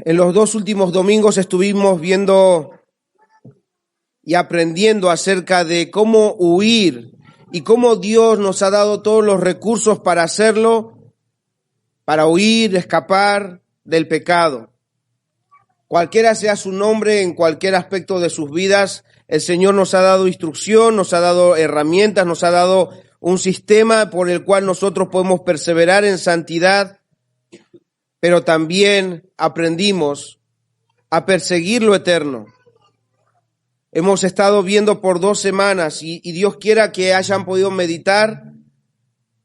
En los 2 últimos domingos estuvimos viendo y aprendiendo acerca de cómo huir y cómo Dios nos ha dado todos los recursos para hacerlo, para huir, escapar del pecado. Cualquiera sea su nombre en cualquier aspecto de sus vidas, el Señor nos ha dado instrucción, nos ha dado herramientas, nos ha dado un sistema por el cual nosotros podemos perseverar en santidad, pero también aprendimos a perseguir lo eterno. Hemos estado viendo por 2 semanas y Dios quiera que hayan podido meditar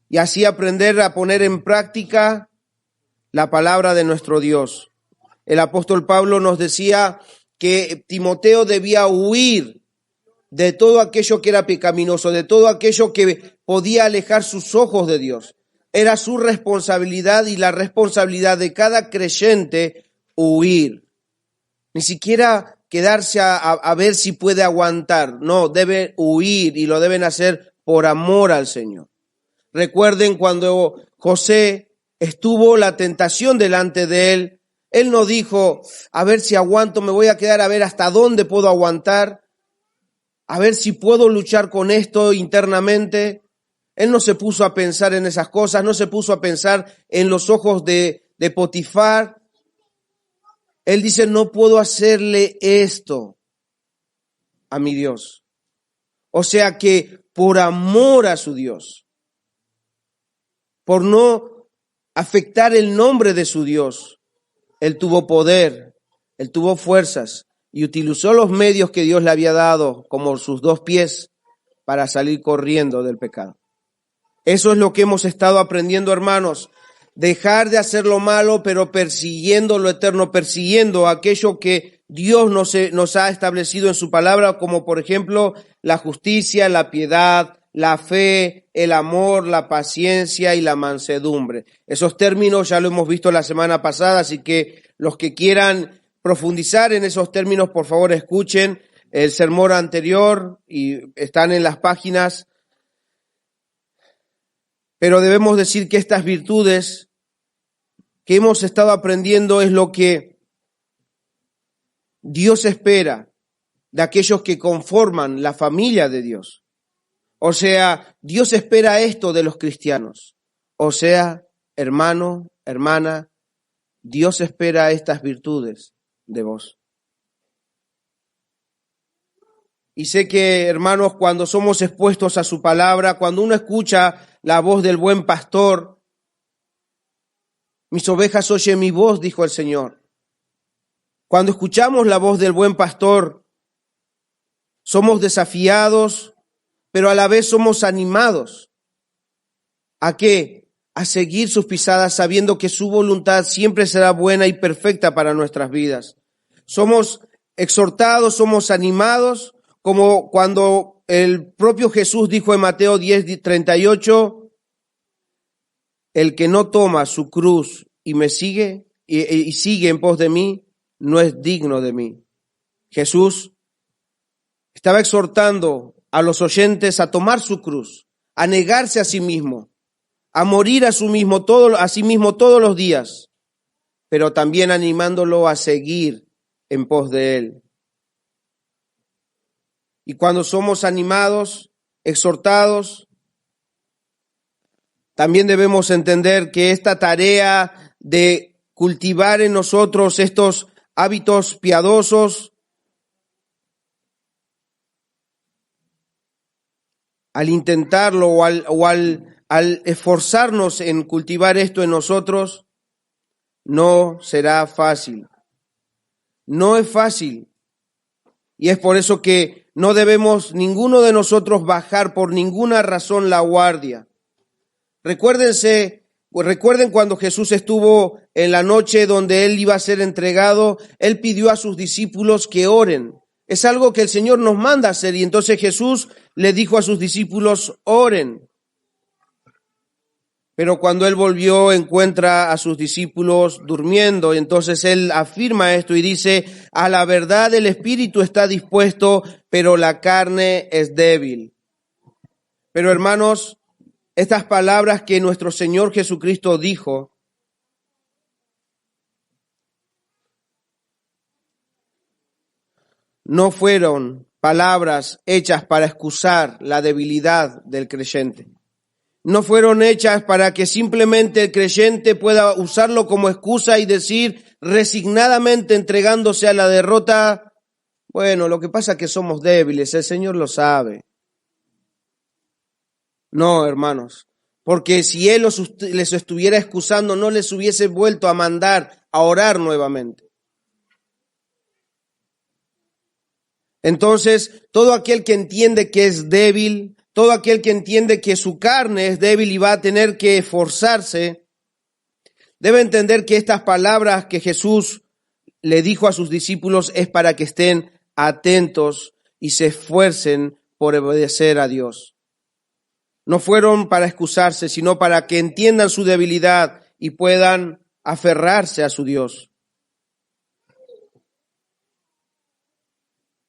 y así aprender a poner en práctica la palabra de nuestro Dios. El apóstol Pablo nos decía que Timoteo debía huir de todo aquello que era pecaminoso, de todo aquello que podía alejar sus ojos de Dios. Era su responsabilidad y la responsabilidad de cada creyente huir. Ni siquiera quedarse a ver si puede aguantar. No, debe huir y lo deben hacer por amor al Señor. Recuerden cuando José estuvo la tentación delante de él, él no dijo, a ver si aguanto, me voy a quedar a ver hasta dónde puedo aguantar, a ver si puedo luchar con esto internamente. Él no se puso a pensar en esas cosas, no se puso a pensar en los ojos de Potifar. Él dice, no puedo hacerle esto a mi Dios. O sea que por amor a su Dios, por no afectar el nombre de su Dios, él tuvo poder, él tuvo fuerzas y utilizó los medios que Dios le había dado, como sus 2 pies, para salir corriendo del pecado. Eso es lo que hemos estado aprendiendo, hermanos. Dejar de hacer lo malo, pero persiguiendo lo eterno, persiguiendo aquello que Dios nos ha establecido en su palabra, como por ejemplo la justicia, la piedad, la fe, el amor, la paciencia y la mansedumbre. Esos términos ya lo hemos visto la semana pasada, así que los que quieran profundizar en esos términos, por favor escuchen el sermón anterior y están en las páginas. Pero debemos decir que estas virtudes que hemos estado aprendiendo es lo que Dios espera de aquellos que conforman la familia de Dios. O sea, Dios espera esto de los cristianos. O sea, hermano, hermana, Dios espera estas virtudes de vos. Y sé que, hermanos, cuando somos expuestos a su palabra, cuando uno escucha la voz del buen pastor, mis ovejas oyen mi voz, dijo el Señor. Cuando escuchamos la voz del buen pastor, somos desafiados, pero a la vez somos animados. ¿A qué? A seguir sus pisadas, sabiendo que su voluntad siempre será buena y perfecta para nuestras vidas. Somos exhortados, somos animados, como cuando el propio Jesús dijo en Mateo 10:38, el que no toma su cruz y me sigue, y sigue en pos de mí, no es digno de mí. Jesús estaba exhortando a los oyentes a tomar su cruz, a negarse a sí mismo, a morir a sí mismo todos los días, pero también animándolo a seguir en pos de él. Y cuando somos animados, exhortados, también debemos entender que esta tarea de cultivar en nosotros estos hábitos piadosos, al intentarlo o al esforzarnos en cultivar esto en nosotros, no será fácil. No es fácil. Y es por eso que no debemos ninguno de nosotros bajar por ninguna razón la guardia. Recuerden cuando Jesús estuvo en la noche donde él iba a ser entregado, él pidió a sus discípulos que oren. Es algo que el Señor nos manda hacer y entonces Jesús le dijo a sus discípulos, oren. Pero cuando él volvió, encuentra a sus discípulos durmiendo. Entonces él afirma esto y dice, a la verdad el espíritu está dispuesto, pero la carne es débil. Pero hermanos, estas palabras que nuestro Señor Jesucristo dijo no fueron palabras hechas para excusar la debilidad del creyente. No fueron hechas para que simplemente el creyente pueda usarlo como excusa y decir resignadamente entregándose a la derrota, bueno, lo que pasa es que somos débiles, el Señor lo sabe. No, hermanos, porque si Él les estuviera excusando, no les hubiese vuelto a mandar a orar nuevamente. Entonces, todo aquel que entiende que es débil, todo aquel que entiende que su carne es débil y va a tener que esforzarse, debe entender que estas palabras que Jesús le dijo a sus discípulos es para que estén atentos y se esfuercen por obedecer a Dios. No fueron para excusarse, sino para que entiendan su debilidad y puedan aferrarse a su Dios.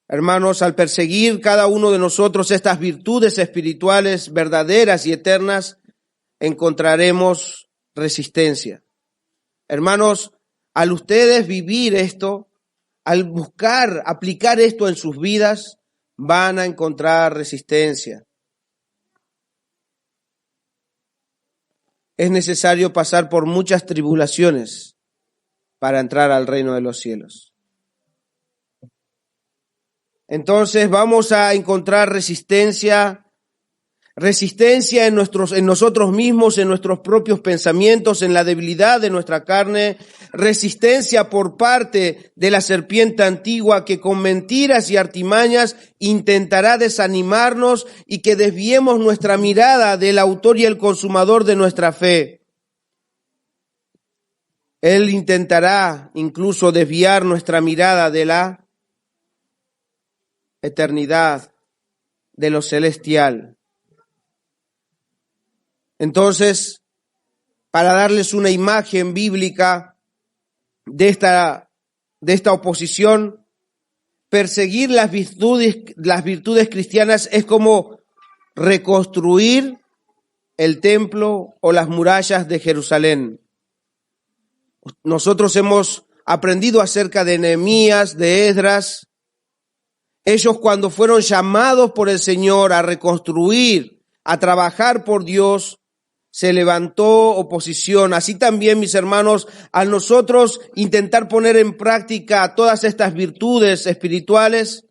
Hermanos, al perseguir cada uno de nosotros estas virtudes espirituales verdaderas y eternas, encontraremos resistencia. Hermanos, al ustedes vivir esto, al buscar, aplicar esto en sus vidas, van a encontrar resistencia. Es necesario pasar por muchas tribulaciones para entrar al reino de los cielos. Entonces vamos a encontrar resistencia en nosotros mismos, en nuestros propios pensamientos, en la debilidad de nuestra carne, resistencia por parte de la serpiente antigua que con mentiras y artimañas intentará desanimarnos y que desviemos nuestra mirada del autor y el consumador de nuestra fe. Él intentará incluso desviar nuestra mirada de la eternidad, de lo celestial. Entonces, para darles una imagen bíblica de esta oposición, perseguir las virtudes cristianas es como reconstruir el templo o las murallas de Jerusalén. Nosotros hemos aprendido acerca de Nehemías, de Esdras. Ellos cuando fueron llamados por el Señor a reconstruir, a trabajar por Dios, se levantó oposición. Así también, mis hermanos, al nosotros intentar poner en práctica todas estas virtudes espirituales,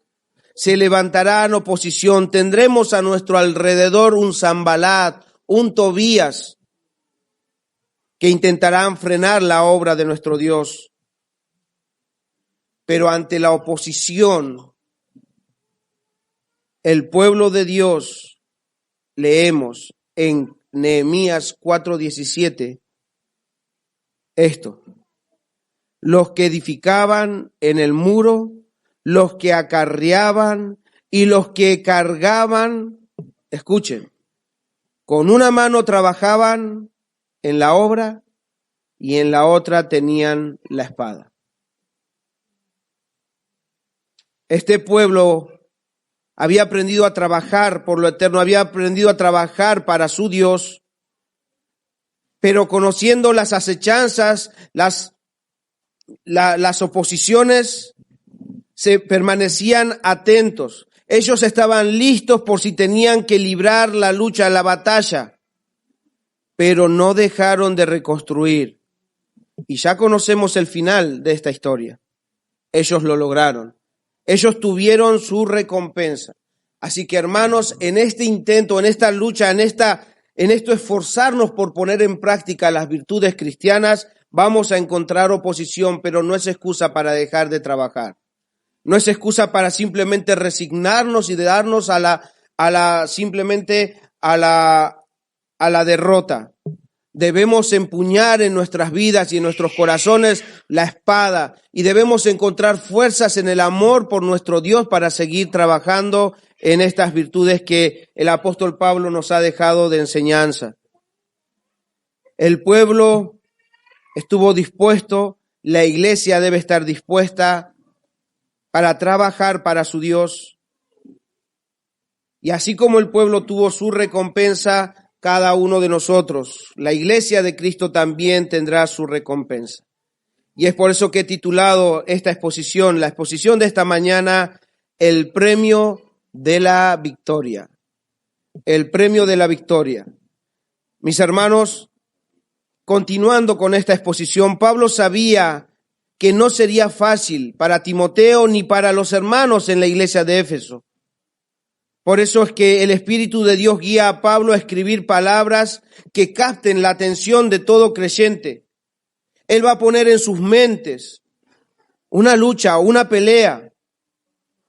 se levantarán oposición. Tendremos a nuestro alrededor un Sanbalat, un Tobías, que intentarán frenar la obra de nuestro Dios. Pero ante la oposición, el pueblo de Dios, leemos en Nehemías 4:17, esto: los que edificaban en el muro, los que acarreaban y los que cargaban, escuchen, con una mano trabajaban en la obra y en la otra tenían la espada. Este pueblo había aprendido a trabajar por lo eterno, había aprendido a trabajar para su Dios, pero conociendo las acechanzas, las oposiciones, se permanecían atentos. Ellos estaban listos por si tenían que librar la lucha, la batalla, pero no dejaron de reconstruir. Y ya conocemos el final de esta historia. Ellos lo lograron. Ellos tuvieron su recompensa. Así que, hermanos, en este intento, en esta lucha, en esto esforzarnos por poner en práctica las virtudes cristianas, vamos a encontrar oposición, pero no es excusa para dejar de trabajar. No es excusa para simplemente resignarnos y de darnos a la derrota. Debemos empuñar en nuestras vidas y en nuestros corazones la espada y debemos encontrar fuerzas en el amor por nuestro Dios para seguir trabajando en estas virtudes que el apóstol Pablo nos ha dejado de enseñanza. El pueblo estuvo dispuesto, la iglesia debe estar dispuesta para trabajar para su Dios. Y así como el pueblo tuvo su recompensa, cada uno de nosotros, la iglesia de Cristo, también tendrá su recompensa. Y es por eso que he titulado esta exposición, la exposición de esta mañana, el premio de la victoria. El premio de la victoria. Mis hermanos, continuando con esta exposición, Pablo sabía que no sería fácil para Timoteo ni para los hermanos en la iglesia de Éfeso. Por eso es que el Espíritu de Dios guía a Pablo a escribir palabras que capten la atención de todo creyente. Él va a poner en sus mentes una lucha, una pelea,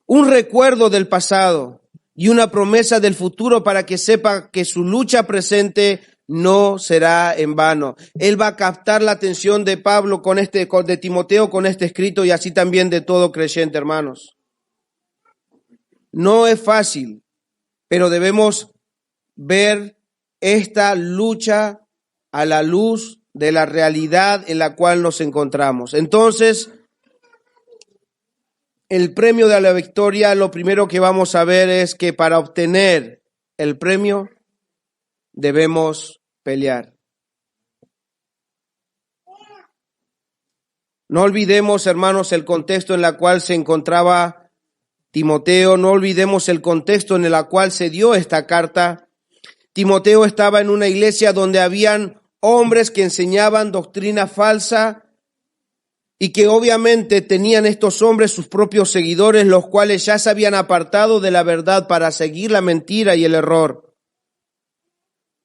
un recuerdo del pasado y una promesa del futuro para que sepa que su lucha presente no será en vano. Él va a captar la atención de Pablo de Timoteo con este escrito y así también de todo creyente, hermanos. No es fácil, pero debemos ver esta lucha a la luz de la realidad en la cual nos encontramos. Entonces, el premio de la victoria, lo primero que vamos a ver es que para obtener el premio debemos pelear. No olvidemos, hermanos, el contexto en el cual se encontraba Timoteo, no olvidemos el contexto en el cual se dio esta carta. Timoteo estaba en una iglesia donde habían hombres que enseñaban doctrina falsa y que obviamente tenían estos hombres sus propios seguidores, los cuales ya se habían apartado de la verdad para seguir la mentira y el error.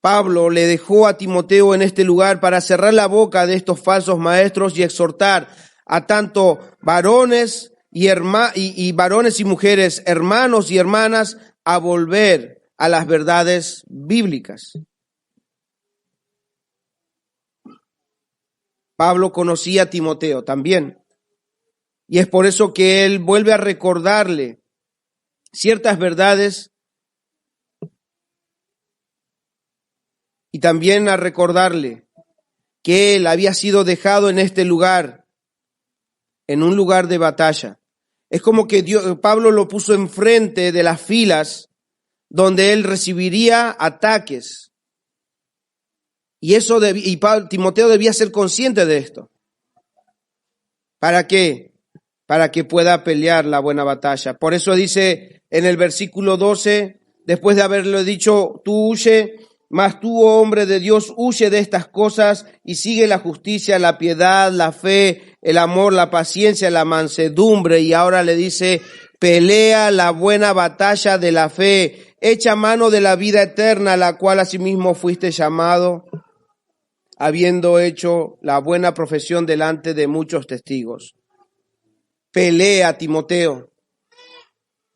Pablo le dejó a Timoteo en este lugar para cerrar la boca de estos falsos maestros y exhortar a tanto varones y varones y mujeres, hermanos y hermanas, a volver a las verdades bíblicas. Pablo conocía a Timoteo también, y es por eso que él vuelve a recordarle ciertas verdades y también a recordarle que él había sido dejado en este lugar, en un lugar de batalla. Es como que Pablo lo puso enfrente de las filas donde él recibiría ataques. Y Timoteo debía ser consciente de esto. ¿Para qué? Para que pueda pelear la buena batalla. Por eso dice en el versículo 12, después de haberle dicho, tú huye, mas tú, oh hombre de Dios, huye de estas cosas y sigue la justicia, la piedad, la fe, el amor, la paciencia, la mansedumbre. Y ahora le dice, pelea la buena batalla de la fe, echa mano de la vida eterna, a la cual asimismo fuiste llamado, habiendo hecho la buena profesión delante de muchos testigos. Pelea, Timoteo.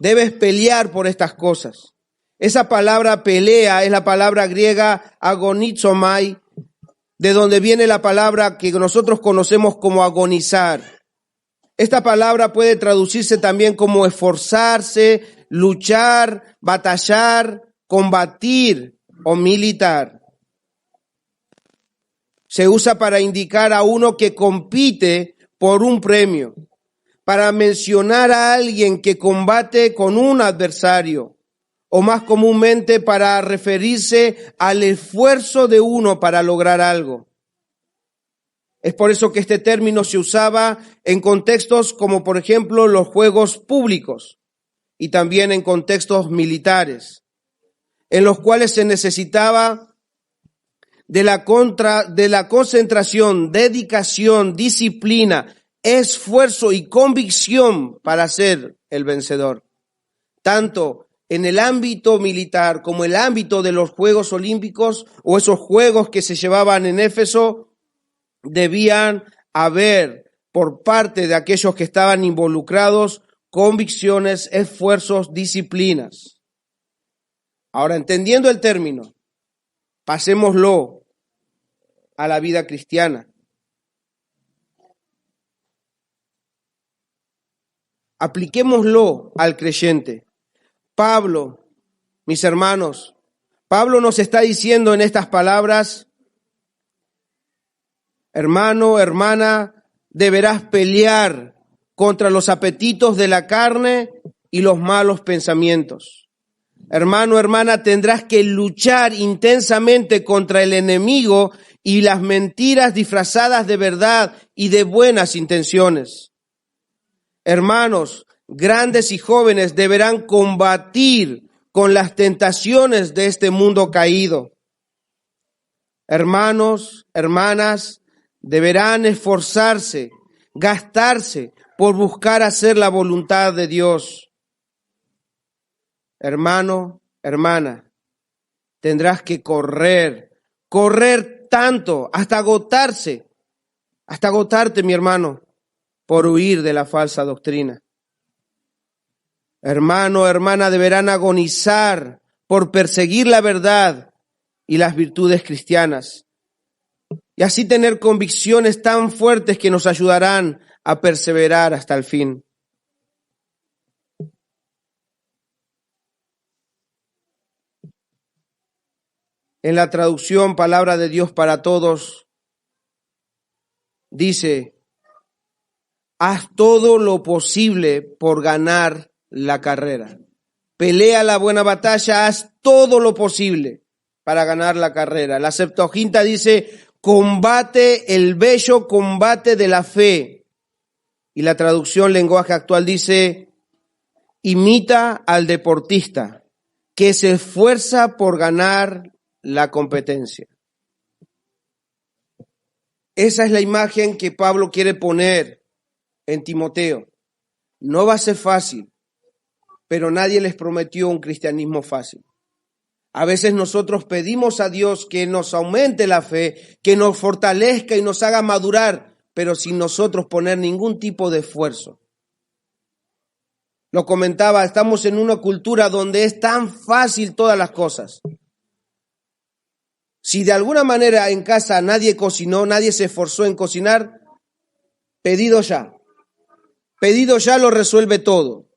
Debes pelear por estas cosas. Esa palabra pelea es la palabra griega agonizomai, de donde viene la palabra que nosotros conocemos como agonizar. Esta palabra puede traducirse también como esforzarse, luchar, batallar, combatir o militar. Se usa para indicar a uno que compite por un premio, para mencionar a alguien que combate con un adversario, o más comúnmente para referirse al esfuerzo de uno para lograr algo. Es por eso que este término se usaba en contextos como, por ejemplo, los juegos públicos y también en contextos militares, en los cuales se necesitaba de la concentración, dedicación, disciplina, esfuerzo y convicción para ser el vencedor. Tanto en el ámbito militar como en el ámbito de los Juegos Olímpicos o esos juegos que se llevaban en Éfeso, debían haber por parte de aquellos que estaban involucrados convicciones, esfuerzos, disciplinas. Ahora, entendiendo el término, pasémoslo a la vida cristiana. Apliquémoslo al creyente. Pablo, mis hermanos, Pablo nos está diciendo en estas palabras, hermano, hermana, deberás pelear contra los apetitos de la carne y los malos pensamientos. Hermano, hermana, tendrás que luchar intensamente contra el enemigo y las mentiras disfrazadas de verdad y de buenas intenciones. Hermanos, grandes y jóvenes, deberán combatir con las tentaciones de este mundo caído. Hermanos, hermanas, deberán esforzarse, gastarse por buscar hacer la voluntad de Dios. Hermano, hermana, tendrás que correr tanto, hasta agotarte, mi hermano, por huir de la falsa doctrina. Hermano, hermana, deberán agonizar por perseguir la verdad y las virtudes cristianas, y así tener convicciones tan fuertes que nos ayudarán a perseverar hasta el fin. En la traducción Palabra de Dios para Todos, dice: haz todo lo posible por ganar la carrera. Pelea la buena batalla, haz todo lo posible para ganar la carrera. La Septuaginta dice: combate el bello combate de la fe. Y la traducción lenguaje actual dice: imita al deportista que se esfuerza por ganar la competencia. Esa es la imagen que Pablo quiere poner en Timoteo. No va a ser fácil, pero nadie les prometió un cristianismo fácil. A veces nosotros pedimos a Dios que nos aumente la fe, que nos fortalezca y nos haga madurar, pero sin nosotros poner ningún tipo de esfuerzo. Lo comentaba, estamos en una cultura donde es tan fácil todas las cosas. Si de alguna manera en casa nadie cocinó, nadie se esforzó en cocinar, pedido ya. Pedido ya lo resuelve todo.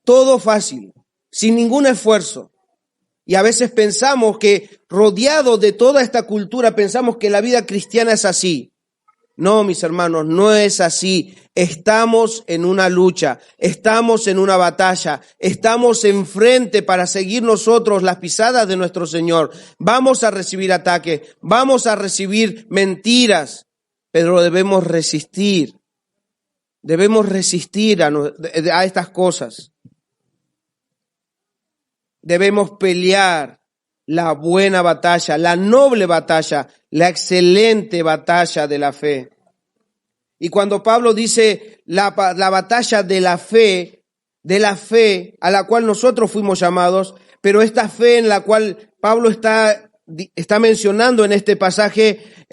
Todo fácil, sin ningún esfuerzo. Y a veces pensamos que, rodeado de toda esta cultura, pensamos que la vida cristiana es así. No, mis hermanos, no es así. Estamos en una lucha, estamos en una batalla, estamos enfrente para seguir nosotros las pisadas de nuestro Señor. Vamos a recibir ataques, vamos a recibir mentiras, pero debemos resistir. Debemos resistir a estas cosas. Debemos pelear la buena batalla, la noble batalla, la excelente batalla de la fe. Y cuando Pablo dice la batalla de la fe a la cual nosotros fuimos llamados, pero esta fe en la cual Pablo está mencionando en este pasaje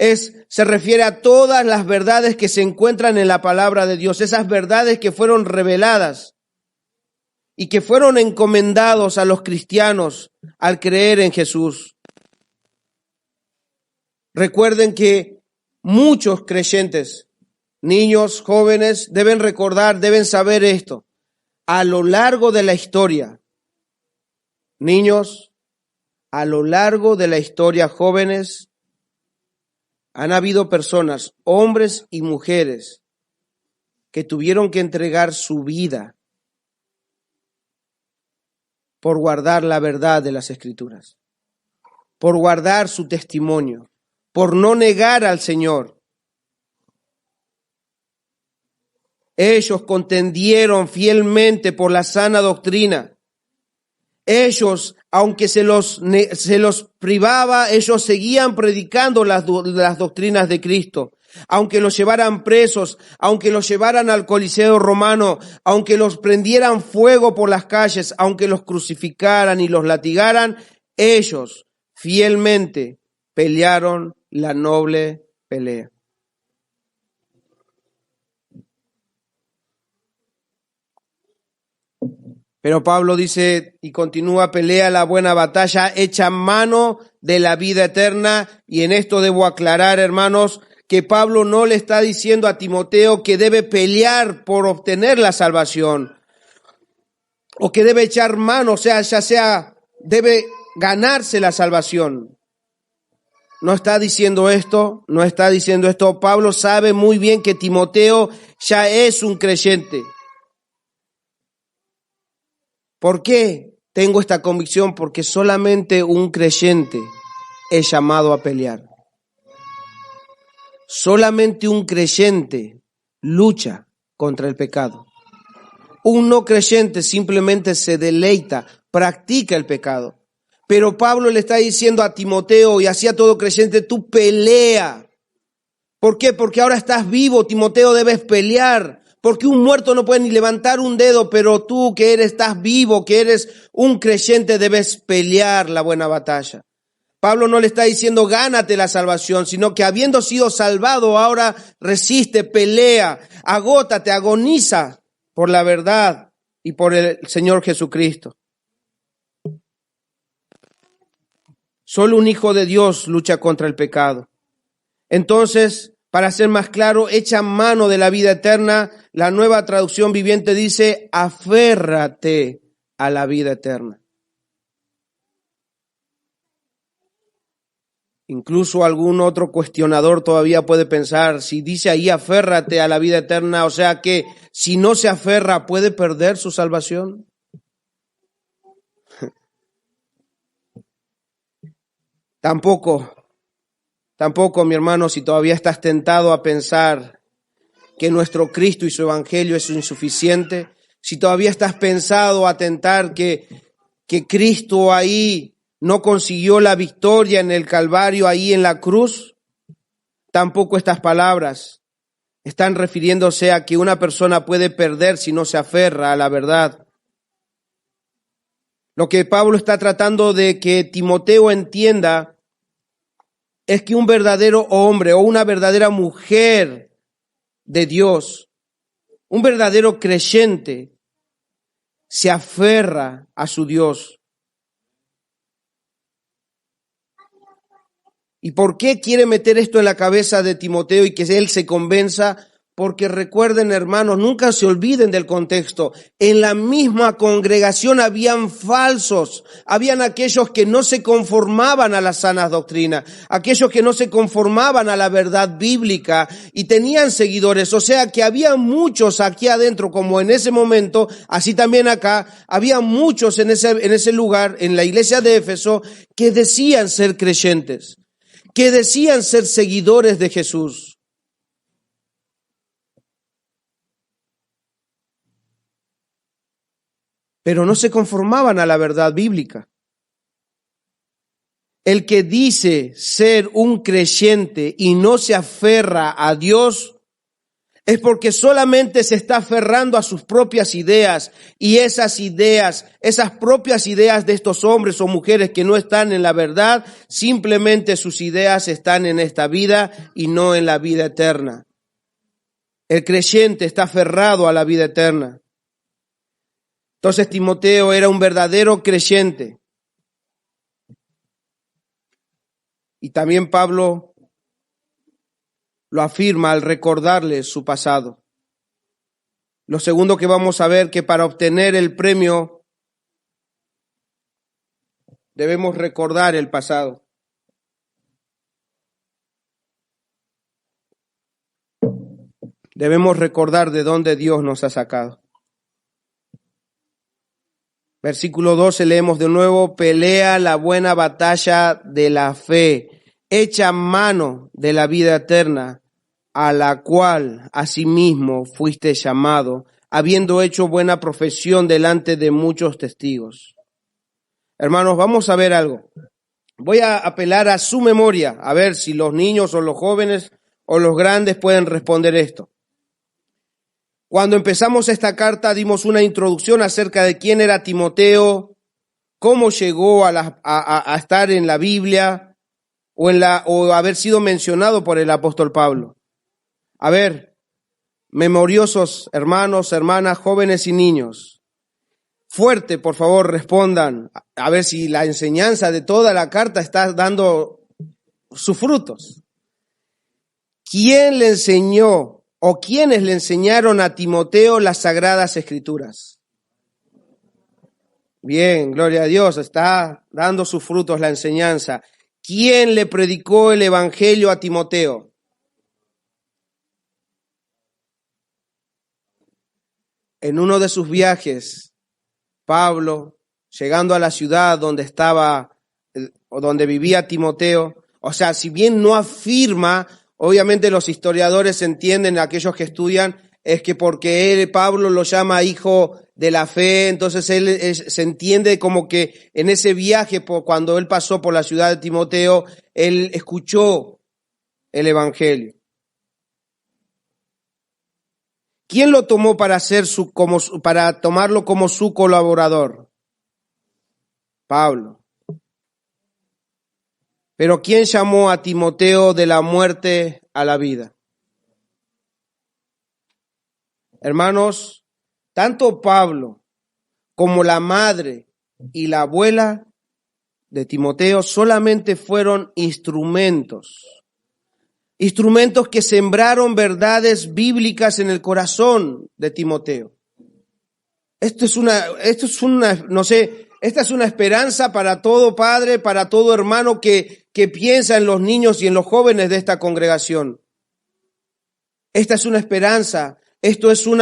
se refiere a todas las verdades que se encuentran en la palabra de Dios, esas verdades que fueron reveladas y que fueron encomendados a los cristianos al creer en Jesús. Recuerden que muchos creyentes, niños, jóvenes, deben recordar, deben saber esto. A lo largo de la historia, niños, a lo largo de la historia, jóvenes, han habido personas, hombres y mujeres, que tuvieron que entregar su vida por guardar la verdad de las Escrituras, por guardar su testimonio, por no negar al Señor. Ellos contendieron fielmente por la sana doctrina. Ellos, aunque se los privaba, ellos seguían predicando las doctrinas de Cristo. Aunque los llevaran presos, aunque los llevaran al Coliseo romano, aunque los prendieran fuego por las calles, aunque los crucificaran y los latigaran, ellos fielmente pelearon la noble pelea. Pero Pablo dice y continúa: pelea la buena batalla, echa mano de la vida eterna. Y en esto debo aclarar, hermanos, que Pablo no le está diciendo a Timoteo que debe pelear por obtener la salvación, o que debe echar mano, debe ganarse la salvación. No está diciendo esto. Pablo sabe muy bien que Timoteo ya es un creyente. ¿Por qué tengo esta convicción? Porque solamente un creyente es llamado a pelear. Solamente un creyente lucha contra el pecado. Un no creyente simplemente se deleita, practica el pecado. Pero Pablo le está diciendo a Timoteo y así a todo creyente, tú pelea. ¿Por qué? Porque ahora estás vivo, Timoteo, debes pelear. Porque un muerto no puede ni levantar un dedo, pero tú que estás vivo, que eres un creyente, debes pelear la buena batalla. Pablo no le está diciendo gánate la salvación, sino que habiendo sido salvado, ahora resiste, pelea, agótate, agoniza por la verdad y por el Señor Jesucristo. Solo un hijo de Dios lucha contra el pecado. Entonces, para ser más claro, echa mano de la vida eterna. La Nueva Traducción Viviente dice, aférrate a la vida eterna. Incluso algún otro cuestionador todavía puede pensar, si dice ahí aférrate a la vida eterna, o sea que si no se aferra, ¿puede perder su salvación? Tampoco, mi hermano, si todavía estás tentado a pensar que nuestro Cristo y su Evangelio es insuficiente, si todavía estás pensado a tentar que Cristo ahí no consiguió la victoria en el Calvario, ahí en la cruz, tampoco estas palabras están refiriéndose a que una persona puede perder si no se aferra a la verdad. Lo que Pablo está tratando de que Timoteo entienda es que un verdadero hombre o una verdadera mujer de Dios, un verdadero creyente, se aferra a su Dios. ¿Y por qué quiere meter esto en la cabeza de Timoteo y que él se convenza? Porque recuerden, hermanos, nunca se olviden del contexto. En la misma congregación habían falsos, habían aquellos que no se conformaban a las sanas doctrinas, aquellos que no se conformaban a la verdad bíblica y tenían seguidores. O sea que había muchos aquí adentro, como en ese momento, así también acá, había muchos en ese lugar, en la iglesia de Éfeso, que decían ser creyentes, que decían ser seguidores de Jesús. Pero no se conformaban a la verdad bíblica. El que dice ser un creyente y no se aferra a Dios es porque solamente se está aferrando a sus propias ideas, y esas propias ideas de estos hombres o mujeres que no están en la verdad, simplemente sus ideas están en esta vida y no en la vida eterna. El creyente está aferrado a la vida eterna. Entonces Timoteo era un verdadero creyente. Y también Pablo lo afirma al recordarle su pasado. Lo segundo que vamos a ver, que para obtener el premio debemos recordar el pasado. Debemos recordar de dónde Dios nos ha sacado. Versículo 12 leemos de nuevo, pelea la buena batalla de la fe, echa mano de la vida eterna, a la cual asimismo fuiste llamado, habiendo hecho buena profesión delante de muchos testigos. Hermanos, vamos a ver algo. Voy a apelar a su memoria, a ver si los niños o los jóvenes o los grandes pueden responder esto. Cuando empezamos esta carta dimos una introducción acerca de quién era Timoteo, cómo llegó a estar en la Biblia o haber sido mencionado por el apóstol Pablo. A ver, memoriosos hermanos, hermanas, jóvenes y niños, fuerte, por favor, respondan, a ver si la enseñanza de toda la carta está dando sus frutos. ¿Quién le enseñó o quiénes le enseñaron a Timoteo las Sagradas Escrituras? Bien, gloria a Dios, está dando sus frutos la enseñanza. ¿Quién le predicó el Evangelio a Timoteo? En uno de sus viajes, Pablo, llegando a la ciudad donde donde vivía Timoteo, o sea, si bien no afirma, obviamente los historiadores entienden, aquellos que estudian, es que porque Pablo lo llama hijo de la fe, entonces se entiende como que en ese viaje, cuando él pasó por la ciudad de Timoteo, él escuchó el evangelio. ¿Quién lo tomó para para tomarlo como su colaborador? Pablo. Pero ¿quién llamó a Timoteo de la muerte a la vida? Hermanos, tanto Pablo como la madre y la abuela de Timoteo solamente fueron instrumentos que sembraron verdades bíblicas en el corazón de Timoteo. Esta es una esperanza para todo padre, para todo hermano que piensa en los niños y en los jóvenes de esta congregación. Esta es una esperanza, esto es un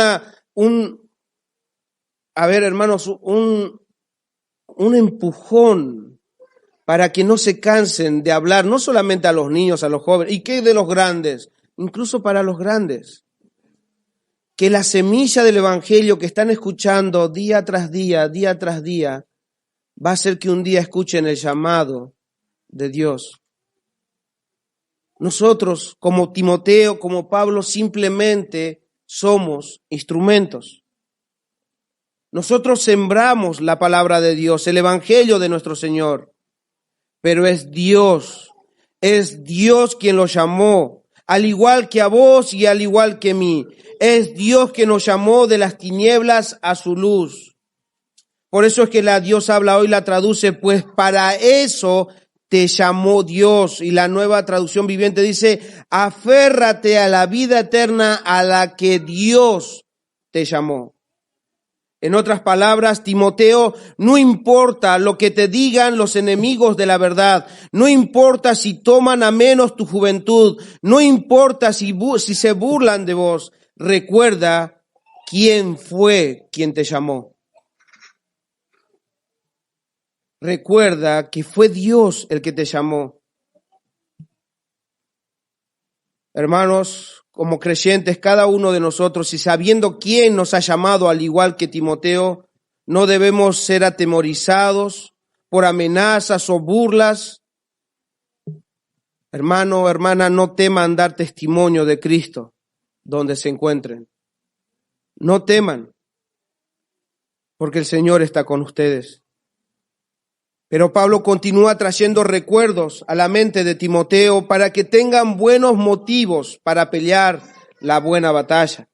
empujón para que no se cansen de hablar, no solamente a los niños, a los jóvenes, y que de los grandes, incluso para los grandes. Que la semilla del evangelio que están escuchando día tras día, va a hacer que un día escuchen el llamado de Dios. Nosotros, como Timoteo, como Pablo, simplemente somos instrumentos. Nosotros sembramos la palabra de Dios, el evangelio de nuestro Señor. Pero es Dios quien lo llamó, al igual que a vos y al igual que a mí. Es Dios que nos llamó de las tinieblas a su luz. Por eso es que la Dios habla hoy, la traduce, pues para eso te llamó Dios. Y la Nueva Traducción Viviente dice, aférrate a la vida eterna a la que Dios te llamó. En otras palabras, Timoteo, no importa lo que te digan los enemigos de la verdad, no importa si toman a menos tu juventud, no importa si se burlan de vos, recuerda quién fue quien te llamó. Recuerda que fue Dios el que te llamó. Hermanos, como creyentes, cada uno de nosotros, y sabiendo quién nos ha llamado, al igual que Timoteo, no debemos ser atemorizados por amenazas o burlas. Hermano, hermana, no teman dar testimonio de Cristo donde se encuentren. No teman, porque el Señor está con ustedes. Pero Pablo continúa trayendo recuerdos a la mente de Timoteo para que tengan buenos motivos para pelear la buena batalla.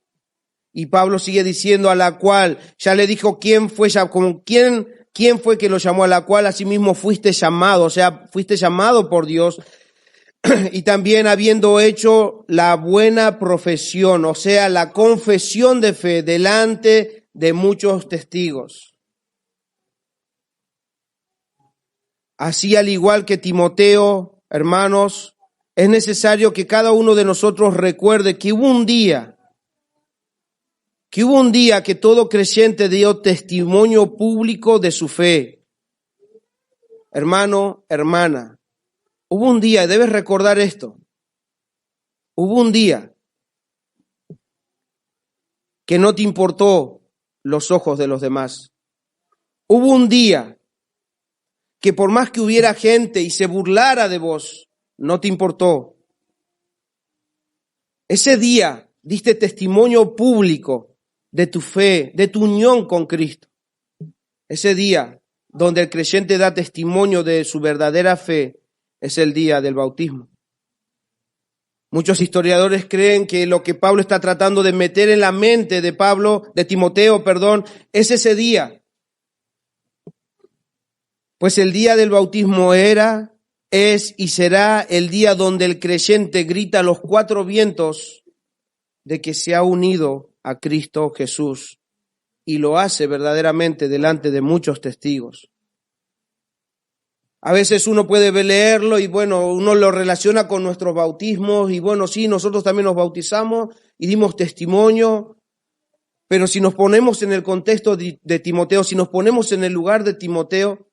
Y Pablo sigue diciendo, a la cual, ya le dijo quién fue que lo llamó, a la cual asimismo fuiste llamado, o sea, fuiste llamado por Dios, y también habiendo hecho la buena profesión, o sea, la confesión de fe delante de muchos testigos. Así, al igual que Timoteo, hermanos, es necesario que cada uno de nosotros recuerde que hubo un día que todo creyente dio testimonio público de su fe. Hermano, hermana, hubo un día, debes recordar esto, hubo un día que no te importó los ojos de los demás. Hubo un día que por más que hubiera gente y se burlara de vos, no te importó. Ese día diste testimonio público de tu fe, de tu unión con Cristo. Ese día donde el creyente da testimonio de su verdadera fe es el día del bautismo. Muchos historiadores creen que lo que Pablo está tratando de meter en la mente de Timoteo, es ese día. Pues el día del bautismo es y será el día donde el creyente grita a los cuatro vientos de que se ha unido a Cristo Jesús y lo hace verdaderamente delante de muchos testigos. A veces uno puede leerlo y uno lo relaciona con nuestros bautismos y sí, nosotros también nos bautizamos y dimos testimonio, pero si nos ponemos en el contexto de Timoteo, si nos ponemos en el lugar de Timoteo,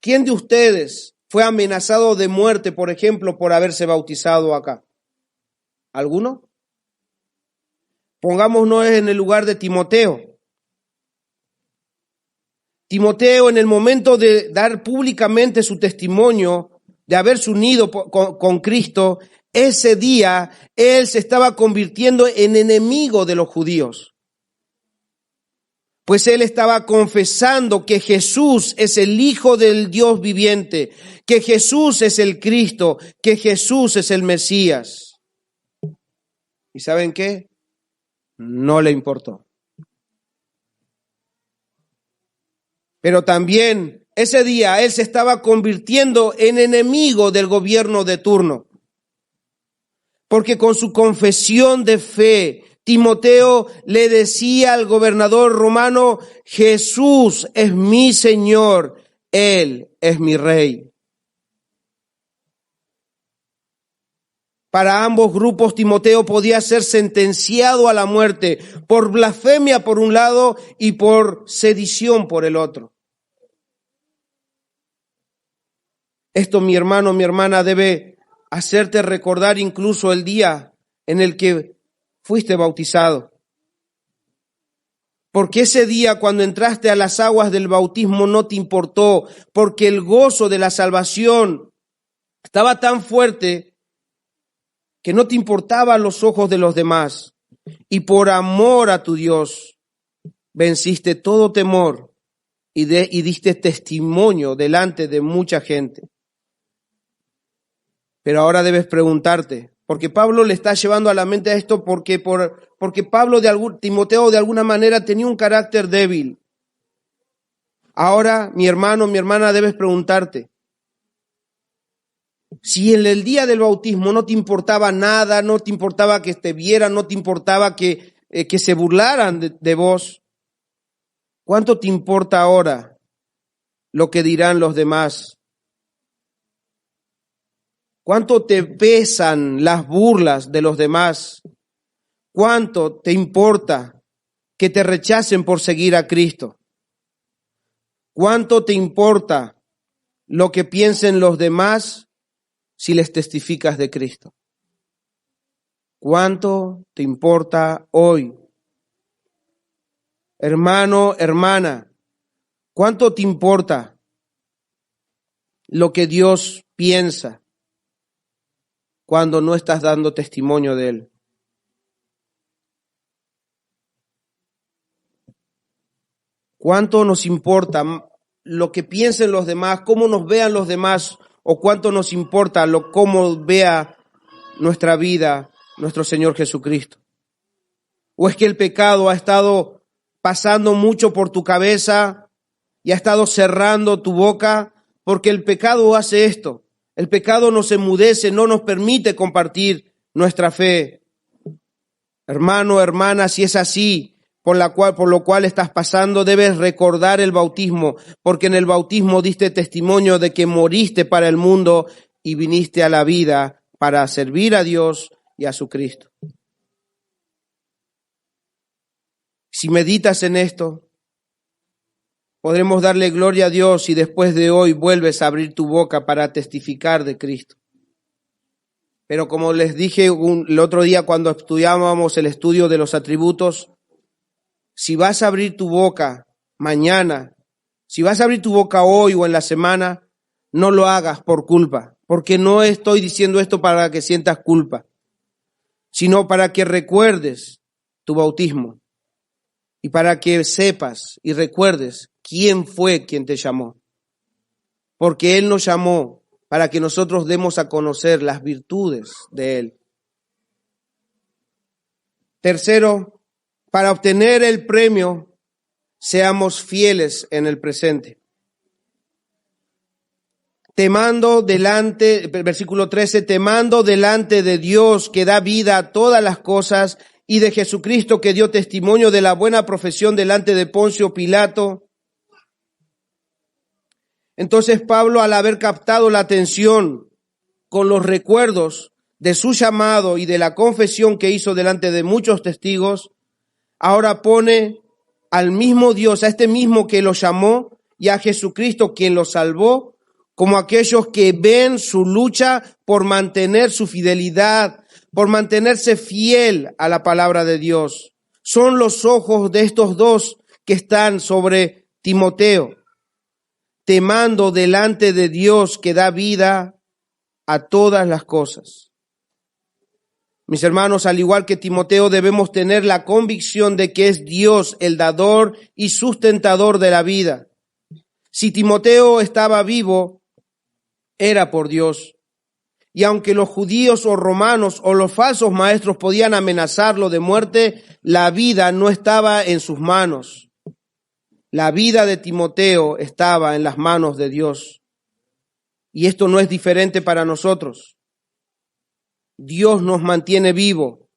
¿quién de ustedes fue amenazado de muerte, por ejemplo, por haberse bautizado acá? ¿Alguno? Pongámonos en el lugar de Timoteo. Timoteo, en el momento de dar públicamente su testimonio, de haberse unido con Cristo, ese día él se estaba convirtiendo en enemigo de los judíos. Pues él estaba confesando que Jesús es el Hijo del Dios viviente, que Jesús es el Cristo, que Jesús es el Mesías. ¿Y saben qué? No le importó. Pero también ese día él se estaba convirtiendo en enemigo del gobierno de turno. Porque con su confesión de fe, Timoteo le decía al gobernador romano: Jesús es mi Señor, Él es mi Rey. Para ambos grupos, Timoteo podía ser sentenciado a la muerte por blasfemia por un lado y por sedición por el otro. Esto, mi hermano, mi hermana, debe hacerte recordar incluso el día en el que fuiste bautizado. Porque ese día, cuando entraste a las aguas del bautismo, no te importó, porque el gozo de la salvación estaba tan fuerte que no te importaban los ojos de los demás. Y por amor a tu Dios, venciste todo temor y diste testimonio delante de mucha gente. Pero ahora debes preguntarte, porque Pablo le está llevando a la mente a esto porque Pablo Timoteo de alguna manera tenía un carácter débil. Ahora, mi hermano, mi hermana, debes preguntarte, si en el día del bautismo no te importaba nada, no te importaba que te vieran, no te importaba que se burlaran de vos, ¿cuánto te importa ahora lo que dirán los demás? ¿Cuánto te pesan las burlas de los demás? ¿Cuánto te importa que te rechacen por seguir a Cristo? ¿Cuánto te importa lo que piensen los demás si les testificas de Cristo? ¿Cuánto te importa hoy? Hermano, hermana, ¿cuánto te importa lo que Dios piensa cuando no estás dando testimonio de Él? ¿Cuánto nos importa lo que piensen los demás, cómo nos vean los demás, o cuánto nos importa cómo vea nuestra vida nuestro Señor Jesucristo? ¿O es que el pecado ha estado pasando mucho por tu cabeza y ha estado cerrando tu boca? Porque el pecado hace esto. El pecado nos enmudece, no nos permite compartir nuestra fe. Hermano, hermana, si es así, por lo cual estás pasando, debes recordar el bautismo, porque en el bautismo diste testimonio de que moriste para el mundo y viniste a la vida para servir a Dios y a su Cristo. Si meditas en esto, podremos darle gloria a Dios si después de hoy vuelves a abrir tu boca para testificar de Cristo. Pero como les dije el otro día cuando estudiábamos el estudio de los atributos, si vas a abrir tu boca mañana, si vas a abrir tu boca hoy o en la semana, no lo hagas por culpa, porque no estoy diciendo esto para que sientas culpa, sino para que recuerdes tu bautismo y para que sepas y recuerdes quién fue quien te llamó, porque Él nos llamó para que nosotros demos a conocer las virtudes de Él. Tercero, para obtener el premio, seamos fieles en el presente. Versículo 13, temando delante de Dios que da vida a todas las cosas y de Jesucristo que dio testimonio de la buena profesión delante de Poncio Pilato. Entonces Pablo, al haber captado la atención con los recuerdos de su llamado y de la confesión que hizo delante de muchos testigos, ahora pone al mismo Dios, a este mismo que lo llamó, y a Jesucristo quien lo salvó, como aquellos que ven su lucha por mantener su fidelidad, por mantenerse fiel a la palabra de Dios. Son los ojos de estos dos que están sobre Timoteo, temando delante de Dios que da vida a todas las cosas. Mis hermanos, al igual que Timoteo, debemos tener la convicción de que es Dios el dador y sustentador de la vida. Si Timoteo estaba vivo, era por Dios. Y aunque los judíos o romanos o los falsos maestros podían amenazarlo de muerte, la vida no estaba en sus manos. La vida de Timoteo estaba en las manos de Dios. Y esto no es diferente para nosotros. Dios nos mantiene vivo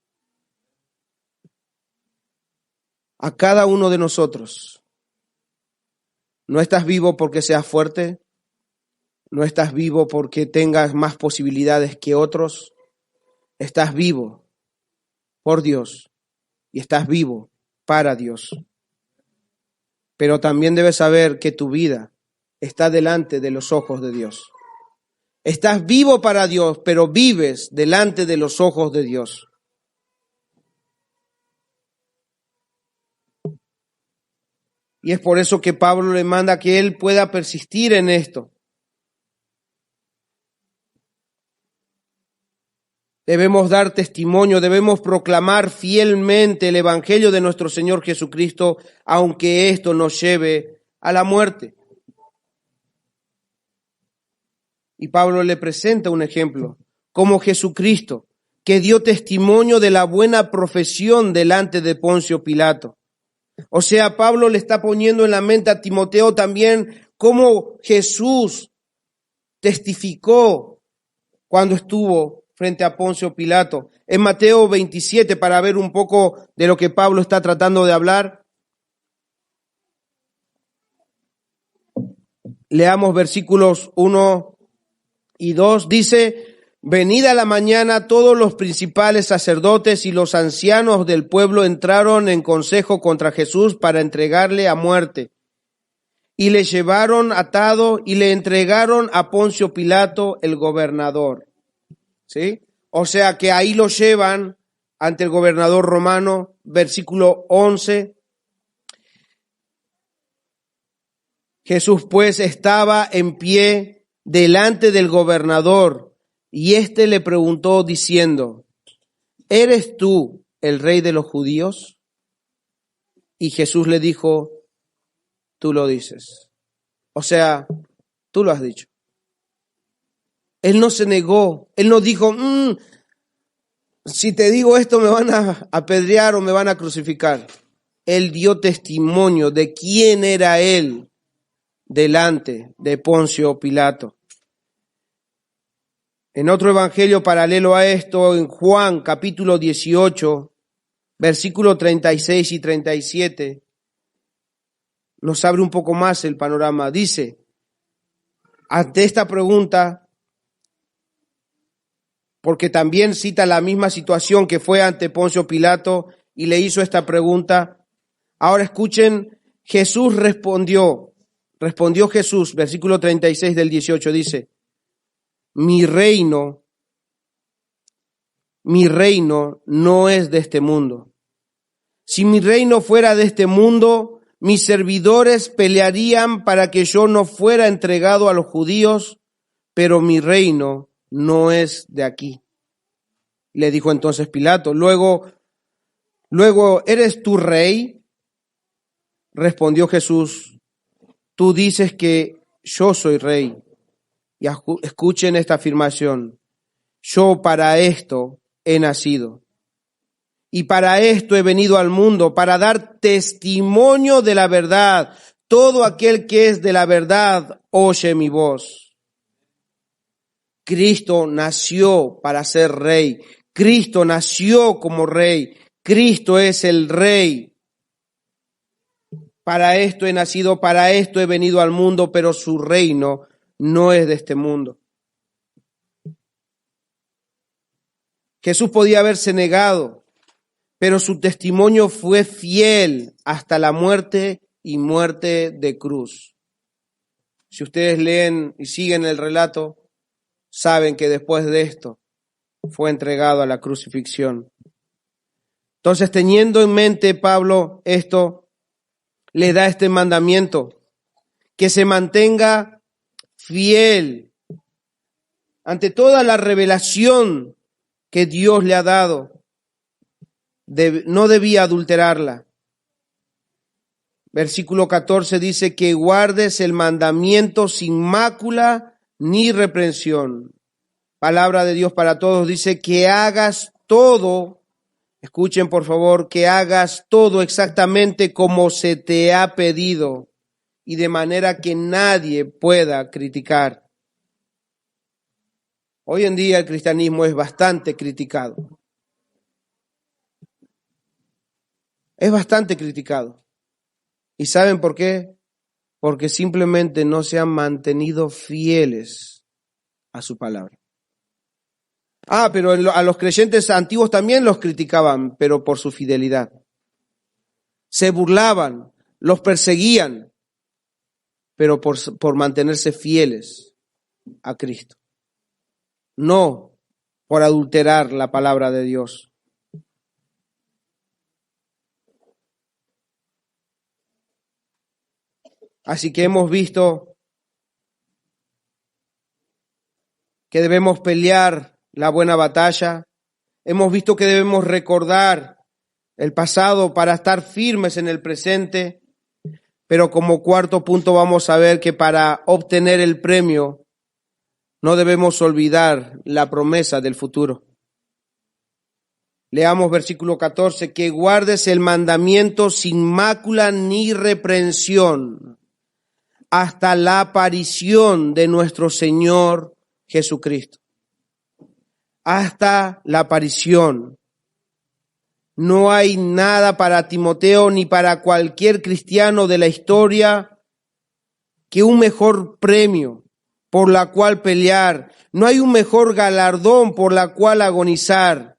a cada uno de nosotros. No estás vivo porque seas fuerte, no estás vivo porque tengas más posibilidades que otros. Estás vivo por Dios y estás vivo para Dios. Pero también debes saber que tu vida está delante de los ojos de Dios. Estás vivo para Dios, pero vives delante de los ojos de Dios. Y es por eso que Pablo le manda que él pueda persistir en esto. Debemos dar testimonio, debemos proclamar fielmente el Evangelio de nuestro Señor Jesucristo, aunque esto nos lleve a la muerte. Y Pablo le presenta un ejemplo, como Jesucristo, que dio testimonio de la buena profesión delante de Poncio Pilato. O sea, Pablo le está poniendo en la mente a Timoteo también cómo Jesús testificó cuando estuvo frente a Poncio Pilato. En Mateo 27, para ver un poco de lo que Pablo está tratando de hablar, leamos versículos 1 y 2, dice: venida la mañana, todos los principales sacerdotes y los ancianos del pueblo entraron en consejo contra Jesús para entregarle a muerte. Y le llevaron atado y le entregaron a Poncio Pilato, el gobernador. ¿Sí? O sea que ahí lo llevan ante el gobernador romano, versículo 11. Jesús pues estaba en pie delante del gobernador, y éste le preguntó diciendo: ¿eres tú el rey de los judíos? Y Jesús le dijo: tú lo dices. O sea, tú lo has dicho. Él no se negó, él no dijo: si te digo esto me van a apedrear o me van a crucificar. Él dio testimonio de quién era él delante de Poncio Pilato. En otro evangelio paralelo a esto, en Juan capítulo 18, versículos 36 y 37, nos abre un poco más el panorama. Dice, ante esta pregunta, porque también cita la misma situación que fue ante Poncio Pilato y le hizo esta pregunta. Ahora escuchen, Jesús respondió Jesús, versículo 36 del 18, dice: Mi reino no es de este mundo. Si mi reino fuera de este mundo, mis servidores pelearían para que yo no fuera entregado a los judíos, pero mi reino no es de aquí. Le dijo entonces Pilato: Luego, ¿eres tú rey? Respondió Jesús: Tú dices que yo soy rey. Y escuchen esta afirmación: yo para esto he nacido. Y para esto he venido al mundo, para dar testimonio de la verdad. Todo aquel que es de la verdad oye mi voz. Cristo nació para ser rey. Cristo nació como rey. Cristo es el rey. Para esto he nacido, para esto he venido al mundo, pero su reino no es de este mundo. Jesús podía haberse negado, pero su testimonio fue fiel hasta la muerte y muerte de cruz. Si ustedes leen y siguen el relato, saben que después de esto fue entregado a la crucifixión. Entonces, teniendo en mente Pablo esto, le da este mandamiento, que se mantenga fiel ante toda la revelación que Dios le ha dado. No debía adulterarla. Versículo 14 dice que guardes el mandamiento sin mácula ni reprensión. Palabra de Dios para todos dice que hagas todo, escuchen por favor, que hagas todo exactamente como se te ha pedido y de manera que nadie pueda criticar. Hoy en día el cristianismo es bastante criticado. Es bastante criticado. ¿Y saben por qué? Porque simplemente no se han mantenido fieles a su palabra. Pero a los creyentes antiguos también los criticaban, pero por su fidelidad. Se burlaban, los perseguían, pero por mantenerse fieles a Cristo. No por adulterar la palabra de Dios. Así que hemos visto que debemos pelear la buena batalla. Hemos visto que debemos recordar el pasado para estar firmes en el presente. Pero como cuarto punto vamos a ver que para obtener el premio no debemos olvidar la promesa del futuro. Leamos versículo 14, que guardes el mandamiento sin mácula ni reprensión hasta la aparición de nuestro Señor Jesucristo. Hasta la aparición. No hay nada para Timoteo ni para cualquier cristiano de la historia que un mejor premio por la cual pelear. No hay un mejor galardón por la cual agonizar.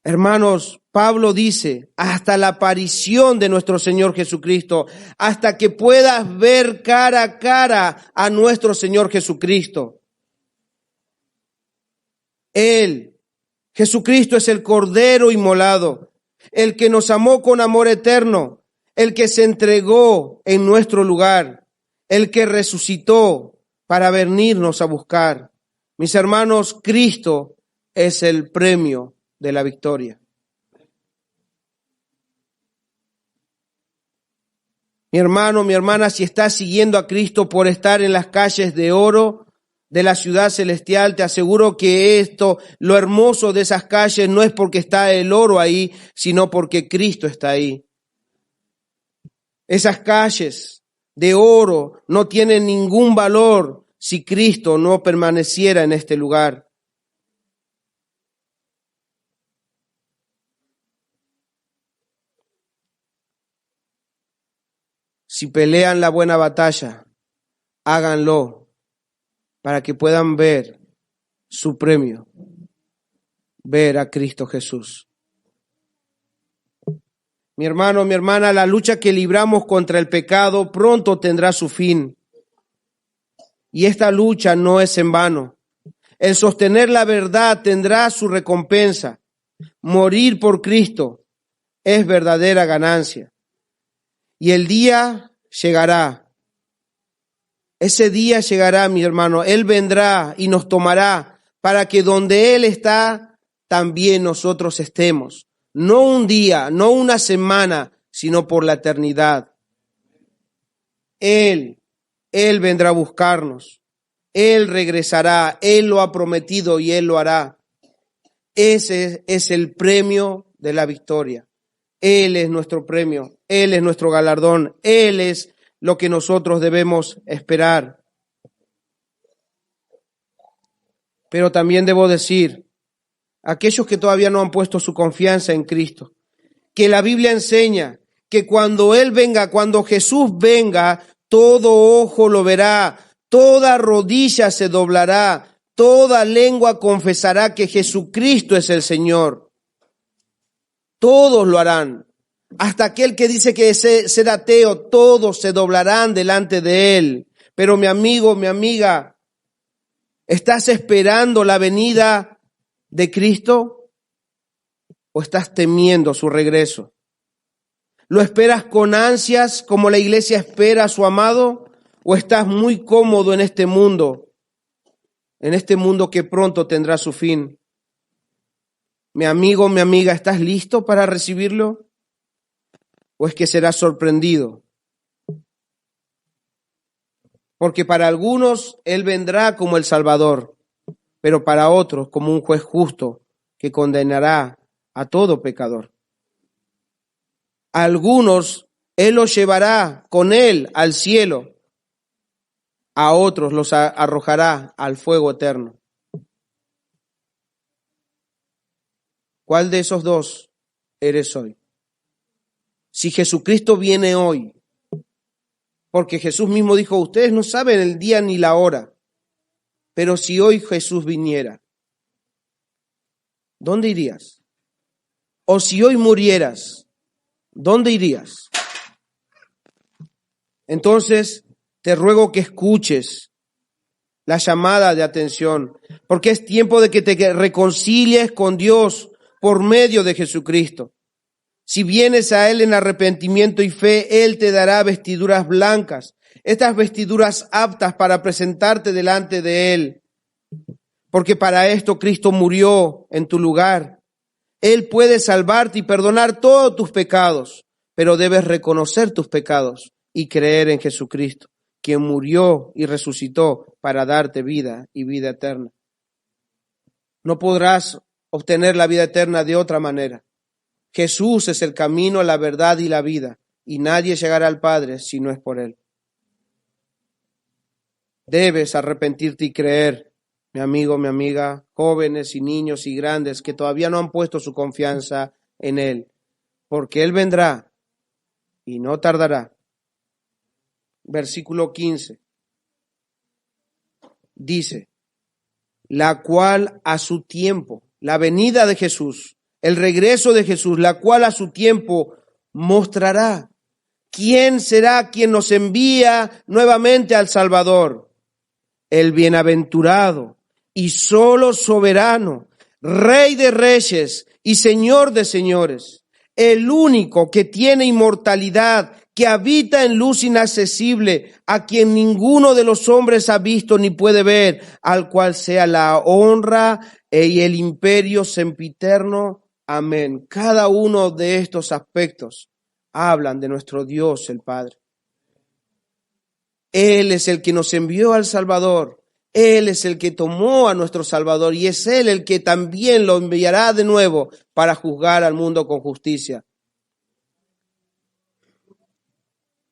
Hermanos, Pablo dice, hasta la aparición de nuestro Señor Jesucristo, hasta que puedas ver cara a cara a nuestro Señor Jesucristo. Él, Jesucristo, es el Cordero inmolado, el que nos amó con amor eterno, el que se entregó en nuestro lugar, el que resucitó para venirnos a buscar. Mis hermanos, Cristo es el premio de la victoria. Mi hermano, mi hermana, si estás siguiendo a Cristo por estar en las calles de oro de la ciudad celestial, te aseguro que lo hermoso de esas calles no es porque está el oro ahí, sino porque Cristo está ahí. Esas calles de oro no tienen ningún valor si Cristo no permaneciera en este lugar. Si pelean la buena batalla, háganlo para que puedan ver su premio, ver a Cristo Jesús. Mi hermano, mi hermana, la lucha que libramos contra el pecado pronto tendrá su fin. Y esta lucha no es en vano. El sostener la verdad tendrá su recompensa. Morir por Cristo es verdadera ganancia. Y el día llegará. Ese día llegará, mi hermano. Él vendrá y nos tomará para que donde Él está, también nosotros estemos. No un día, no una semana, sino por la eternidad. Él vendrá a buscarnos. Él regresará. Él lo ha prometido y Él lo hará. Ese es el premio de la victoria. Él es nuestro premio. Él es nuestro galardón. Él es lo que nosotros debemos esperar. Pero también debo decir, aquellos que todavía no han puesto su confianza en Cristo, que la Biblia enseña que cuando Él venga, cuando Jesús venga, todo ojo lo verá, toda rodilla se doblará, toda lengua confesará que Jesucristo es el Señor. Todos lo harán. Hasta aquel que dice que ser ateo, todos se doblarán delante de Él. Pero mi amigo, mi amiga, ¿estás esperando la venida de Cristo? o estás temiendo su regreso? ¿Lo esperas con ansias como la iglesia espera a su amado? ¿O estás muy cómodo en este mundo que pronto tendrá su fin? Mi amigo, mi amiga, ¿estás listo para recibirlo? ¿O es que serás sorprendido? Porque para algunos Él vendrá como el Salvador, pero para otros como un juez justo que condenará a todo pecador. A algunos Él los llevará con Él al cielo, a otros los arrojará al fuego eterno. ¿Cuál de esos dos eres hoy? Si Jesucristo viene hoy, porque Jesús mismo dijo, ustedes no saben el día ni la hora, pero si hoy Jesús viniera, ¿dónde irías? O si hoy murieras, ¿dónde irías? Entonces, te ruego que escuches la llamada de atención, porque es tiempo de que te reconcilies con Dios por medio de Jesucristo. Si vienes a Él en arrepentimiento y fe, Él te dará vestiduras blancas, estas vestiduras aptas para presentarte delante de Él, porque para esto Cristo murió en tu lugar. Él puede salvarte y perdonar todos tus pecados, pero debes reconocer tus pecados y creer en Jesucristo, quien murió y resucitó para darte vida y vida eterna. No podrás obtener la vida eterna de otra manera. Jesús es el camino, la verdad y la vida, y nadie llegará al Padre si no es por Él. Debes arrepentirte y creer, mi amigo, mi amiga, jóvenes y niños y grandes que todavía no han puesto su confianza en Él, porque Él vendrá y no tardará. Versículo 15 dice, la cual a su tiempo, la venida de Jesús, el regreso de Jesús, la cual a su tiempo mostrará quién será quien nos envía nuevamente al Salvador. El bienaventurado y solo soberano, Rey de reyes y Señor de señores, el único que tiene inmortalidad, que habita en luz inaccesible, a quien ninguno de los hombres ha visto ni puede ver, al cual sea la honra y el imperio sempiterno. Amén. Cada uno de estos aspectos hablan de nuestro Dios el Padre. Él es el que nos envió al Salvador. Él es el que tomó a nuestro Salvador y es Él el que también lo enviará de nuevo para juzgar al mundo con justicia.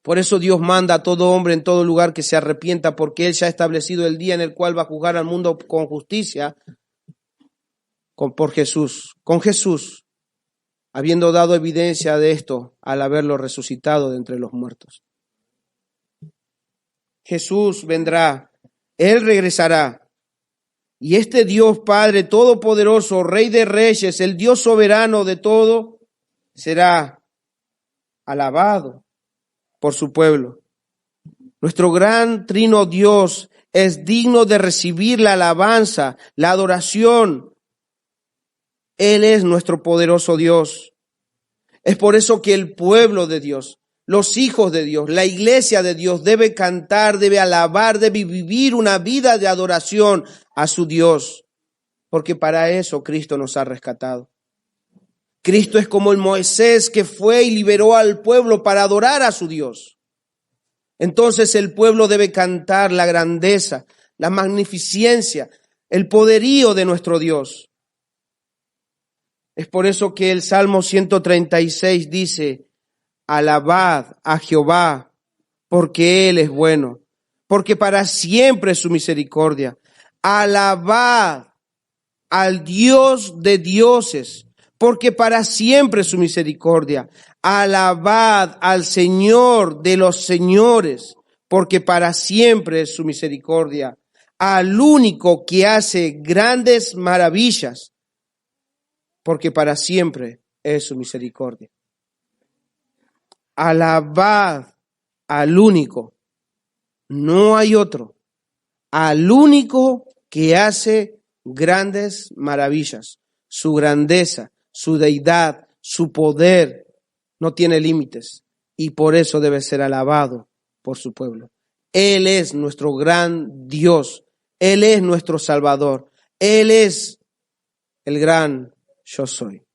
Por eso Dios manda a todo hombre en todo lugar que se arrepienta, porque Él ya ha establecido el día en el cual va a juzgar al mundo con justicia por Jesús, con Jesús, habiendo dado evidencia de esto al haberlo resucitado de entre los muertos. Jesús vendrá, Él regresará. Y este Dios Padre Todopoderoso, Rey de Reyes, el Dios soberano de todo, será alabado por su pueblo. Nuestro gran trino Dios es digno de recibir la alabanza, la adoración. Él es nuestro poderoso Dios. Es por eso que el pueblo de Dios, los hijos de Dios, la iglesia de Dios debe cantar, debe alabar, debe vivir una vida de adoración a su Dios, porque para eso Cristo nos ha rescatado. Cristo es como el Moisés que fue y liberó al pueblo para adorar a su Dios. Entonces el pueblo debe cantar la grandeza, la magnificencia, el poderío de nuestro Dios. Es por eso que el Salmo 136 dice, alabad a Jehová, porque Él es bueno, porque para siempre es su misericordia. Alabad al Dios de dioses, porque para siempre es su misericordia. Alabad al Señor de los señores, porque para siempre es su misericordia. Al único que hace grandes maravillas, porque para siempre es su misericordia. Alabad al único, no hay otro, al único que hace grandes maravillas, su grandeza, su deidad, su poder no tiene límites y por eso debe ser alabado por su pueblo. Él es nuestro gran Dios, Él es nuestro Salvador, Él es el gran yo soy.